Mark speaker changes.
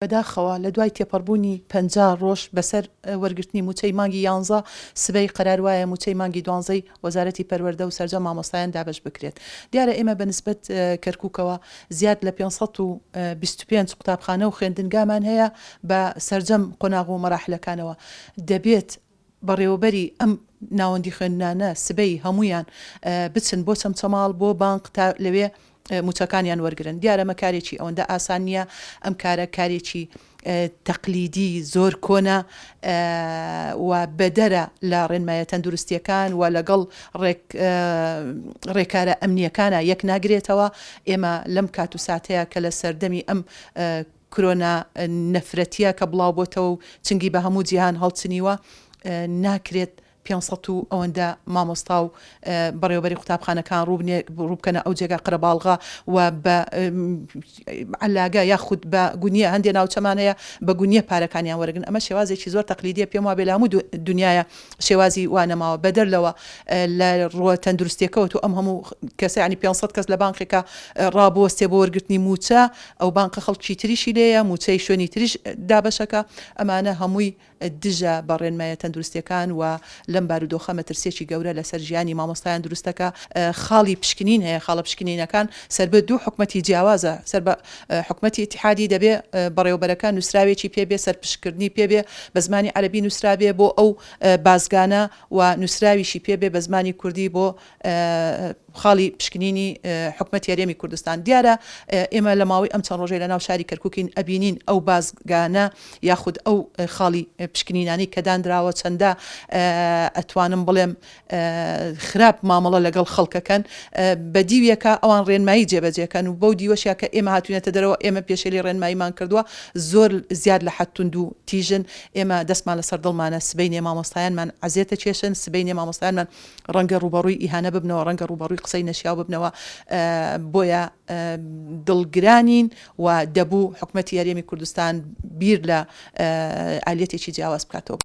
Speaker 1: بەداخەوە لە دوای تێپەڕبوونی 50 ڕۆژ بەسەر وەرگرتنی موچەی مانگی 11 سبەی قەرار وایە موچەی مانگی 12 وەزارەتی پەروەردە و سەرجەم مامۆستایان دابش بکرێت. دیارە ئێمە بەنسبەت کەرکووکەوە زیاد لە 525 قوتابخانە و خوێندنگامان هەیە بە سەرجەم قۆناغ و مەراحلەکانەوە دەبێت بەڕێوەبەری ئەم ناوەندی خوێندنانە سبەی هەمویان بچن بۆ چەمچەماڵ بۆ بانک تا لەوێ موچەکانیان وەرگرن. دیارە مەکارێکی ئەوەندە ئاسان نییە، ئەم کارە کارێکی تەقلیدی زۆر کۆنا و بەدەرە لە ڕێنمایە تەندروستیەکان و لەگەڵ ڕێکارە ئەمنیەکانە یەک ناگرێتەوە. ئێمە لەم کات و ساتەیە کە لە سەردەمی ئەم کۆرۆنا نەفرەتیە کە بڵاو بۆتەوە و چنگی بە هەموو جیهان هەڵچنیوە ناکرێت 500 و ئەوەندە مامۆستا و بەڕێوەبەری قوتابخانەکان ڕووبکەنە ئەو جێگا قرەباڵغا و بە علاگە یاخود بە گونیە هەندێک ناوچەمانەیە بە گونیە پارەکانیان وەرگن. ئەمە شێوازێکی زۆر تەقلیدیە، پێم وابێ لە هەموو دنیاە شێوازی وانەماوە بەدەر لەوە لە ڕووە تەندروستیەکەوت و ئەم هەموو کەسانی 500 کەس لە بانقێکە ڕابوەستێ بۆ وەرگرتنی موچە، ئەو بانقە خەڵکی تریشی لێیە، موچەی شوێنی تریش دابەشەکە. ئەمانە هەمووی دژە بە ڕێنمایە تەندروستیەکان و لەم بارودۆخە مەترسێکی گەورە لەسەر ژیانی مامۆستایان دروستەکە. خاڵی پشکنین هەیە، خاڵە پشکنینەکان سەر بە دوو حکومەتی جیاوازە، سەر بە حکومەتی اتحادی دەبێ بەڕێوەبەرەکان نووسراوێکی پێبێ، سەرپشکردنی پێبێ بە زمانی عەرەبی نووسرابێ بۆ ئەو بازگانە و نووسراویشی پێبێ بە زمانی کوردی بۆ خاڵی پشکنینی حکومەتی هەرێمی کوردستان. دیارە ئێمە لە ماوەی ئەم چەند ڕۆژەی لە ناو شاری کەرکووکین ئەبینین ئەو بازگانە یاخود ئەو خاڵی پشکنینانی کە دانراوە چەندە ئەتوانم بڵێم خراپ مامەڵە لەگەڵ خەڵکەکەن بە دیویەکە ئەوان ڕێنمایی جێبەجێکەن و بەو دیوەشیا کە ئێمە هاتوونێتە دەرەوە ئێمە پێشێلی ڕێنماییمان کردووە زۆر زیاد لە حەتوند و تیژن. ئێمە دەستمان لەسەر دڵمانە سبەی مامۆستایانمان عەزیێتە کێشن، سبەی مامۆستایانمان ڕەنگە ڕوبەڕووی ئیهانە ببنەوە، ڕەنگە ڕوبەڕووی قسەی نەشیاو ببنەوە. بۆیە دڵگرانین و دەبوو حکومەتی هەرێمی کوردستان بیر لە ئالێتێکی جیاواز بکاتەوە.